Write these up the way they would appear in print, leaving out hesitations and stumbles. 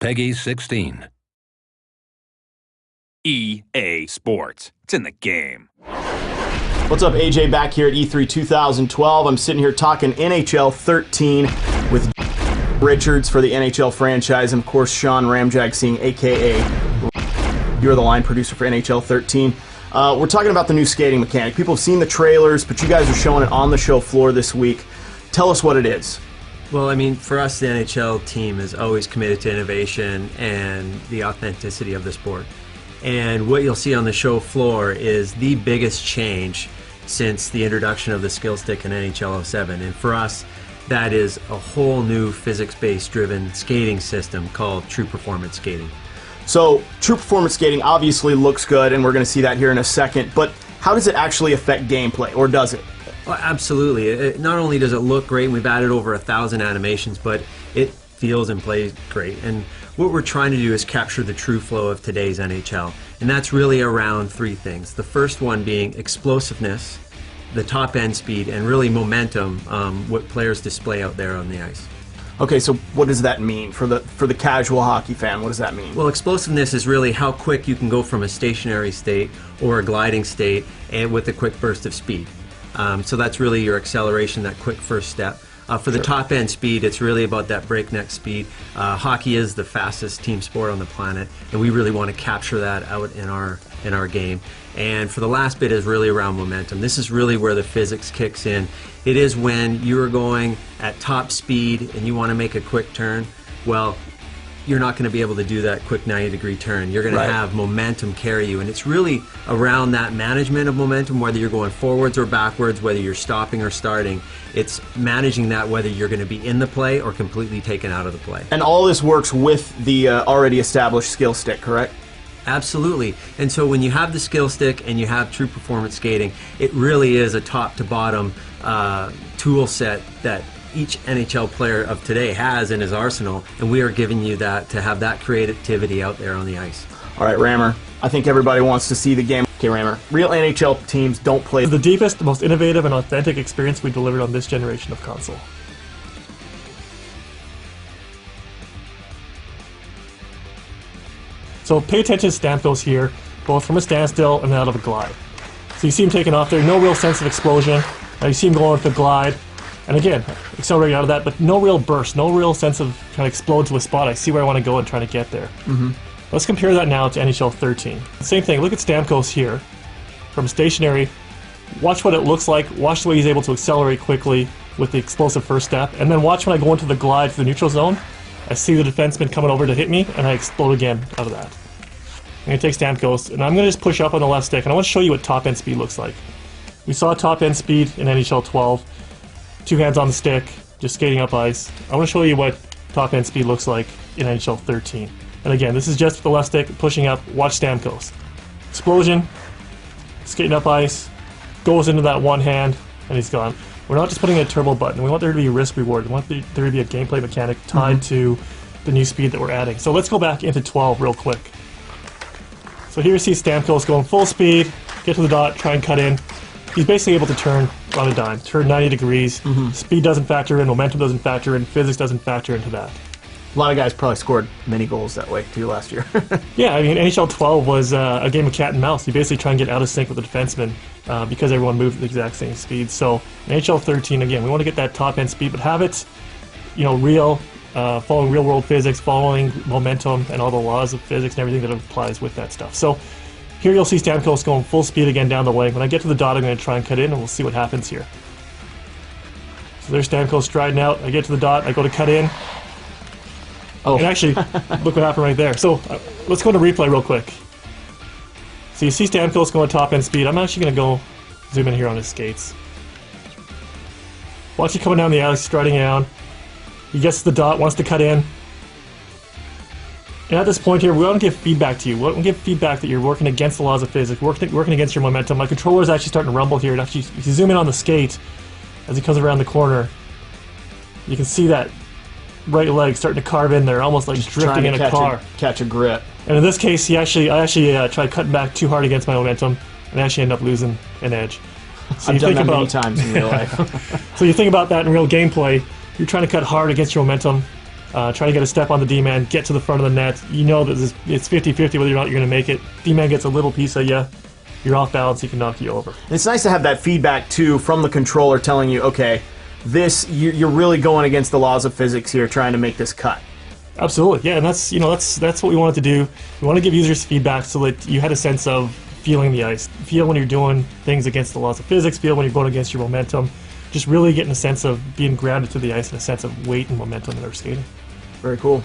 Peggy 16. EA Sports. It's in the game. What's up, AJ, back here at E3 2012. I'm sitting here talking NHL 13 with Richards for the NHL franchise, and of course Sean Ramjagsing, aka you're the line producer for NHL 13. We're talking about the new skating mechanic. People have seen the trailers, but you guys are showing it on the show floor this week. Tell us what it is. Well, I mean, for us, the NHL team is always committed to innovation and the authenticity of the sport. And what you'll see on the show floor is the biggest change since the introduction of the skill stick in NHL 07. And for us, that is a whole new physics-based driven skating system called True Performance Skating. So, True Performance Skating obviously looks good, and we're going to see that here in a second, but how does it actually affect gameplay, or does it? Well, absolutely. Not only does it look great, and we've added over 1,000 animations, but it feels and plays great. And what we're trying to do is capture the true flow of today's NHL. And that's really around three things. The first one being explosiveness, the top end speed, and really momentum, what players display out there on the ice. Okay, so what does that mean for the casual hockey fan? What does that mean? Well, explosiveness is really how quick you can go from a stationary state or a gliding state and with a quick burst of speed. So that's really your acceleration, that quick first step. For the top end speed, it's really about that breakneck speed. Hockey is the fastest team sport on the planet, and we really want to capture that out in our game. And for the last bit is really around momentum. This is really where the physics kicks in. It is when you're going at top speed and you want to make a quick turn. Well, you're not going to be able to do that quick 90-degree turn. You're going to have momentum carry you, and it's really around that management of momentum, whether you're going forwards or backwards, whether you're stopping or starting. It's managing that, whether you're going to be in the play or completely taken out of the play. And all this works with the already established skill stick, correct? Absolutely. And so when you have the skill stick and you have True Performance Skating, it really is a top-to-bottom tool set that each NHL player of today has in his arsenal, and we are giving you that to have that creativity out there on the ice. All right, Rammer, I think everybody wants to see the game. Okay, Rammer, real NHL teams don't play. The deepest, the most innovative, and authentic experience we delivered on this generation of console. So pay attention to Stamkos here, both from a standstill and out of a glide. So you see him taking off there, no real sense of explosion. Now you see him going with the glide. And again, accelerating out of that, but no real burst, no real sense of trying to explode to a spot. I see where I want to go and trying to get there. Let's compare that now to NHL 13. Same thing, look at Stamkos here. From stationary, watch what it looks like, watch the way he's able to accelerate quickly with the explosive first step, and then watch when I go into the glide to the neutral zone. I see the defenseman coming over to hit me, and I explode again out of that. I'm going to take Stamkos, and I'm going to just push up on the left stick, and I want to show you what top end speed looks like. We saw top end speed in NHL 12. 2 hands on the stick, just skating up ice. I want to show you what top end speed looks like in NHL 13. And again, this is just the left stick, pushing up, watch Stamkos. Explosion, skating up ice, goes into that one hand, and he's gone. We're not just putting a turbo button, we want there to be a risk reward. We want there to be a gameplay mechanic tied to the new speed that we're adding. So let's go back into 12 real quick. So here you see Stamkos going full speed, get to the dot, try and cut in. He's basically able to turn on a dime, turn 90 degrees. Speed doesn't factor in, momentum doesn't factor in, physics doesn't factor into that. A lot of guys probably scored many goals that way too last year. Yeah, I mean, NHL 12 was a game of cat and mouse. You basically try and get out of sync with the defenseman because everyone moved at the exact same speed. So in NHL 13, again, we want to get that top end speed, but have it, real, following real world physics, following momentum and all the laws of physics and everything that applies with that stuff. So here you'll see Stamkos going full speed again down the wing. When I get to the dot, I'm going to try and cut in, and we'll see what happens here. So there's Stamkos striding out. I get to the dot, I go to cut in. Oh. And actually, look what happened right there. So let's go to replay real quick. So you see Stamkos going top end speed. I'm actually going to go zoom in here on his skates. Watch him coming down the alley, striding down. He gets to the dot, wants to cut in. And at this point here, we want to give feedback to you. We want to give feedback that you're working against the laws of physics, working against your momentum. My controller is actually starting to rumble here. And actually, if you zoom in on the skate, as he comes around the corner, you can see that right leg starting to carve in there, almost like just drifting in a car. Catch a grip. And in this case, I actually tried cutting back too hard against my momentum, and actually end up losing an edge. So I've done that many times in real life. So you think about that in real gameplay. You're trying to cut hard against your momentum. trying to get a step on the D-man, get to the front of the net. You know that it's 50-50 whether or not you're going to make it. D-man gets a little piece of you. You're off balance, he can knock you over. And it's nice to have that feedback, too, from the controller telling you, okay, you're really going against the laws of physics here, trying to make this cut. Absolutely, yeah, and that's what we wanted to do. We want to give users feedback so that you had a sense of feeling the ice, feel when you're doing things against the laws of physics, feel when you're going against your momentum, just really getting a sense of being grounded to the ice and a sense of weight and momentum in our skating. Very cool.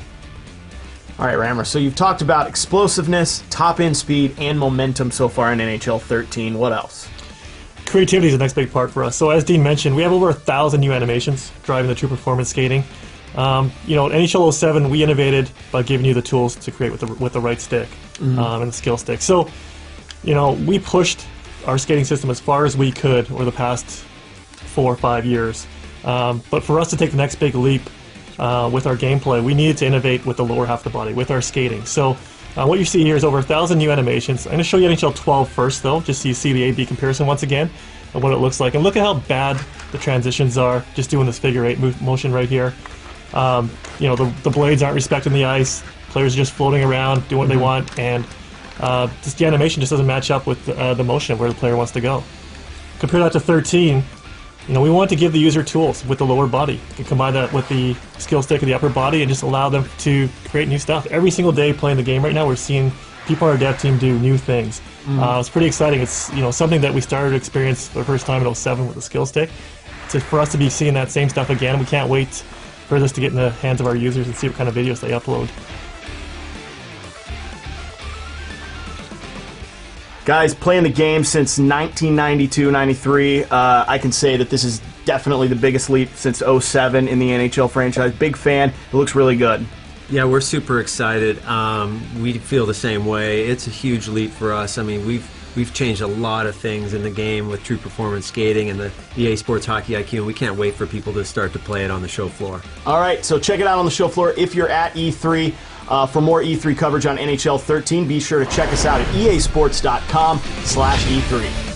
All right, Rammer, so you've talked about explosiveness, top-end speed, and momentum so far in NHL 13. What else? Creativity is the next big part for us. So as Dean mentioned, we have over 1,000 new animations driving the true performance skating. You know, in NHL 07, we innovated by giving you the tools to create with the right stick and the skill stick. So, you know, we pushed our skating system as far as we could over the past 4 or 5 years. But for us to take the next big leap with our gameplay, we needed to innovate with the lower half of the body, with our skating. So what you see here is over 1,000 new animations. I'm going to show you NHL 12 first, though, just so you see the A-B comparison once again of what it looks like. And look at how bad the transitions are, just doing this figure 8 motion right here. You know, the blades aren't respecting the ice. Players are just floating around, doing what they want, and just the animation just doesn't match up with the motion of where the player wants to go. Compare that to 13. You know, we want to give the user tools with the lower body. You can combine that with the skill stick of the upper body and just allow them to create new stuff. Every single day playing the game right now, we're seeing people on our dev team do new things. It's pretty exciting. It's, you know, something that we started to experience for the first time in 07 with the skill stick. For us to be seeing that same stuff again, we can't wait for this to get in the hands of our users and see what kind of videos they upload. Guys, playing the game since 1992-93, I can say that this is definitely the biggest leap since 07 in the NHL franchise. Big fan. It looks really good. Yeah, we're super excited. We feel the same way. It's a huge leap for us. I mean, we've changed a lot of things in the game with true performance skating and the EA Sports Hockey IQ, and we can't wait for people to start to play it on the show floor. All right, so check it out on the show floor if you're at E3. For more E3 coverage on NHL 13, be sure to check us out at easports.com/E3.